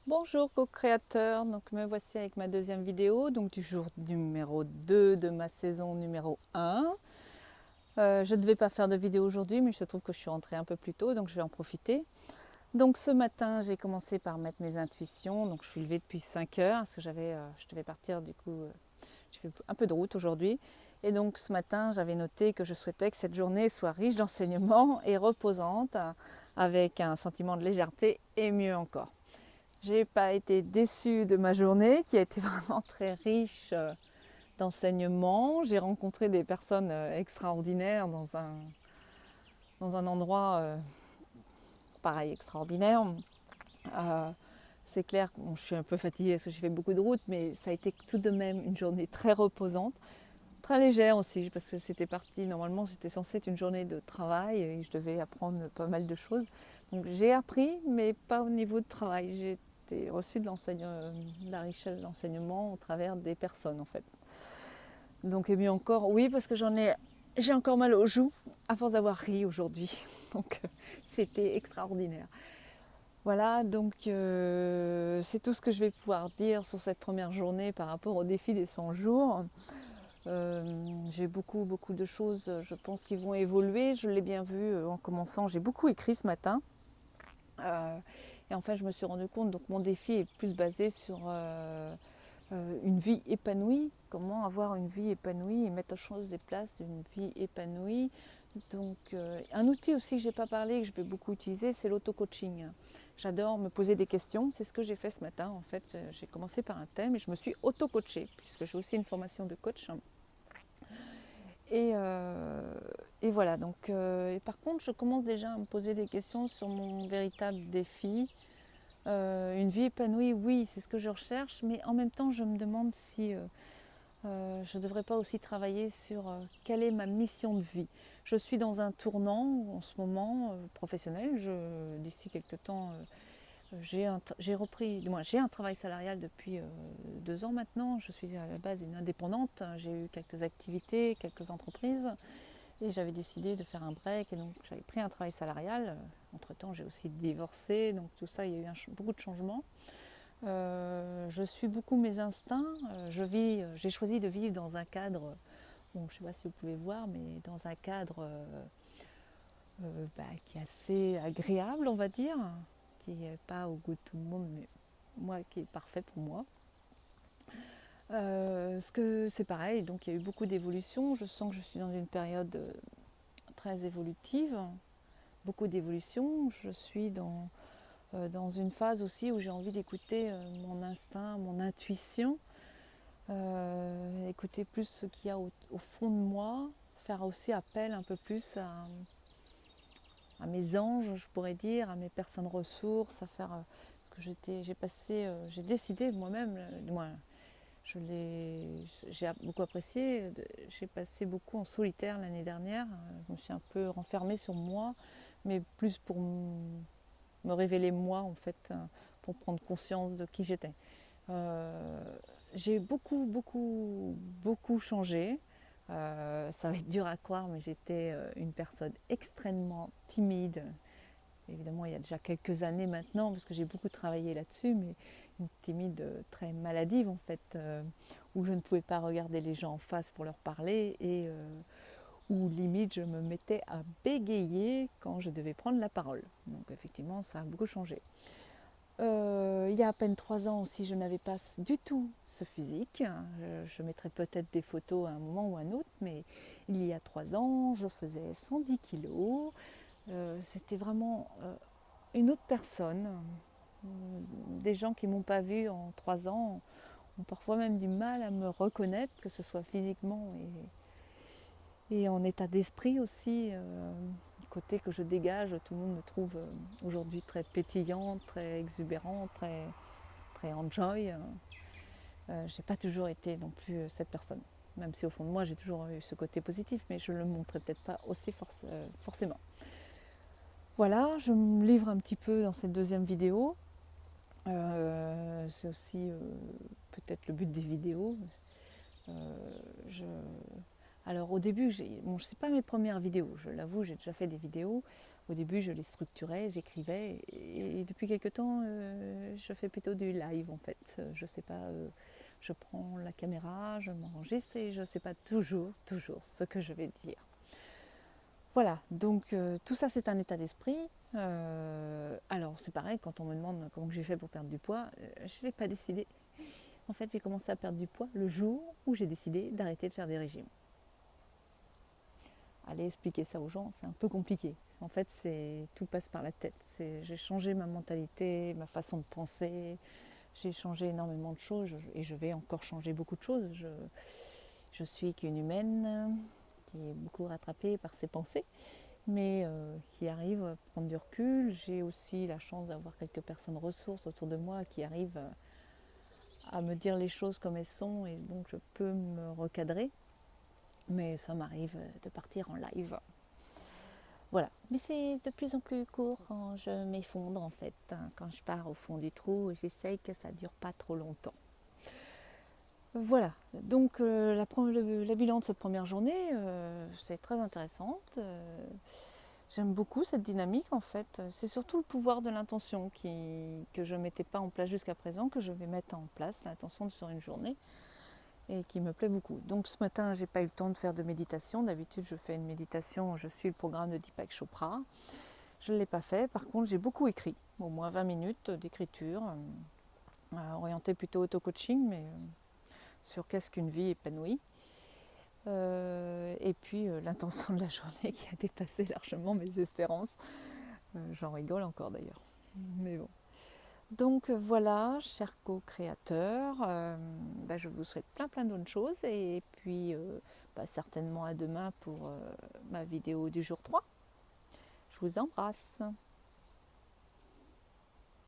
Bonjour co-créateur, donc me voici avec ma deuxième vidéo, donc du jour numéro 2 de ma saison numéro 1. Je ne devais pas faire de vidéo aujourd'hui, mais il se trouve que je suis rentrée un peu plus tôt, donc je vais en profiter. Donc ce matin, j'ai commencé par mettre mes intuitions, donc je suis levée depuis 5 heures, parce que je devais partir du coup, j'ai fait un peu de route aujourd'hui. Et donc ce matin, j'avais noté que je souhaitais que cette journée soit riche d'enseignements et reposante, avec un sentiment de légèreté et mieux encore. J'ai pas été déçue de ma journée qui a été vraiment très riche d'enseignements. J'ai rencontré des personnes extraordinaires dans un endroit pareil extraordinaire. Euh, c'est clair que bon, je suis un peu fatiguée parce que j'ai fait beaucoup de route, mais ça a été tout de même une journée très reposante, très légère aussi, parce que c'était parti, normalement c'était censé être une journée de travail et je devais apprendre pas mal de choses. Donc j'ai appris, mais pas au niveau de travail. J'ai été reçue de la richesse de l'enseignement au travers des personnes en fait. Donc et mieux encore, oui, parce que j'ai encore mal aux joues à force d'avoir ri aujourd'hui. Donc c'était extraordinaire. Voilà, donc c'est tout ce que je vais pouvoir dire sur cette première journée par rapport au défi des 100 jours. J'ai beaucoup de choses, je pense, qui vont évoluer. Je l'ai bien vu en commençant. J'ai beaucoup écrit ce matin. Euh, et en fait, je me suis rendu compte, donc mon défi est plus basé sur une vie épanouie. Comment avoir une vie épanouie et mettre aux choses des places d'une vie épanouie. Donc, un outil aussi que je n'ai pas parlé, que je vais beaucoup utiliser, c'est l'auto-coaching. J'adore me poser des questions. C'est ce que j'ai fait ce matin. En fait, j'ai commencé par un thème et je me suis auto-coachée, puisque j'ai aussi une formation de coach. Et, euh, et voilà, donc, et par contre, je commence déjà à me poser des questions sur mon véritable défi. Une vie épanouie, oui, c'est ce que je recherche, mais en même temps, je me demande si je ne devrais pas aussi travailler sur quelle est ma mission de vie. Je suis dans un tournant en ce moment professionnel. D'ici quelques temps, j'ai repris, du moins j'ai un travail salarial depuis 2 ans maintenant. Je suis à la base une indépendante. J'ai eu quelques activités, quelques entreprises. Et j'avais décidé de faire un break et donc j'avais pris un travail salarial. Entre-temps, j'ai aussi divorcé, donc tout ça, il y a eu beaucoup de changements. Je suis beaucoup mes instincts. J'ai choisi de vivre dans un cadre, bon, je ne sais pas si vous pouvez voir, mais dans un cadre qui est assez agréable, on va dire, qui n'est pas au goût de tout le monde, mais moi, qui est parfait pour moi. Ce que c'est pareil, donc il y a eu beaucoup d'évolutions. Je sens que je suis dans une période très évolutive, beaucoup d'évolution. Je suis dans une phase aussi où j'ai envie d'écouter mon instinct, mon intuition, écouter plus ce qu'il y a au fond de moi, faire aussi appel un peu plus à mes anges, je pourrais dire, à mes personnes ressources, à faire ce que j'ai décidé moi-même, moi, j'ai beaucoup apprécié. J'ai passé beaucoup en solitaire l'année dernière. Je me suis un peu renfermée sur moi, mais plus pour me révéler moi en fait, pour prendre conscience de qui j'étais. Euh, j'ai beaucoup changé. Ça va être dur à croire, mais j'étais une personne extrêmement timide. Évidemment, il y a déjà quelques années maintenant, parce que j'ai beaucoup travaillé là-dessus, mais une timide très maladive en fait, où je ne pouvais pas regarder les gens en face pour leur parler et où limite je me mettais à bégayer quand je devais prendre la parole. Donc effectivement, ça a beaucoup changé. Il y a à peine 3 ans aussi, je n'avais pas du tout ce physique. Je mettrai peut-être des photos à un moment ou à un autre, mais il y a 3 ans, je faisais 110 kilos. C'était vraiment une autre personne. Des gens qui ne m'ont pas vue en 3 ans ont parfois même du mal à me reconnaître, que ce soit physiquement et en état d'esprit aussi. Le côté que je dégage, tout le monde me trouve aujourd'hui très pétillante, très exubérante, très enjoy. Je n'ai pas toujours été non plus cette personne. Même si au fond de moi j'ai toujours eu ce côté positif, mais je ne le montrais peut-être pas aussi forcément. Voilà, je me livre un petit peu dans cette deuxième vidéo. C'est aussi peut-être le but des vidéos. Euh, je... Alors au début, bon, je ne sais pas mes premières vidéos, je l'avoue, j'ai déjà fait des vidéos. Au début, je les structurais, j'écrivais, et depuis quelque temps, je fais plutôt du live en fait. Je sais pas, je prends la caméra, je m'enregistre et je ne sais pas toujours ce que je vais dire. Voilà, donc tout ça c'est un état d'esprit. Alors c'est pareil, quand on me demande comment j'ai fait pour perdre du poids, je ne l'ai pas décidé. En fait, j'ai commencé à perdre du poids le jour où j'ai décidé d'arrêter de faire des régimes. Aller expliquer ça aux gens, c'est un peu compliqué. En fait, tout passe par la tête. J'ai changé ma mentalité, ma façon de penser. J'ai changé énormément de choses et je vais encore changer beaucoup de choses. Je suis qu'une humaine qui est beaucoup rattrapée par ses pensées, mais qui arrive à prendre du recul. J'ai aussi la chance d'avoir quelques personnes ressources autour de moi qui arrivent à me dire les choses comme elles sont et donc je peux me recadrer. Mais ça m'arrive de partir en live. Voilà, mais c'est de plus en plus court quand je m'effondre en fait, quand je pars au fond du trou, j'essaye que ça ne dure pas trop longtemps. Voilà, donc la bilan de cette première journée, c'est très intéressante. J'aime beaucoup cette dynamique en fait. C'est surtout le pouvoir de l'intention que je ne mettais pas en place jusqu'à présent, que je vais mettre en place, l'intention sur une journée, et qui me plaît beaucoup. Donc ce matin, j'ai pas eu le temps de faire de méditation. D'habitude, je fais une méditation, je suis le programme de Deepak Chopra. Je ne l'ai pas fait. Par contre, j'ai beaucoup écrit, au moins 20 minutes d'écriture, orientée plutôt auto-coaching, mais sur qu'est-ce qu'une vie épanouie. Et puis l'intention de la journée qui a dépassé largement mes espérances. J'en rigole encore d'ailleurs. Mais bon. Donc voilà, chers co-créateurs, je vous souhaite plein d'autres choses et puis certainement à demain pour ma vidéo du jour 3. Je vous embrasse.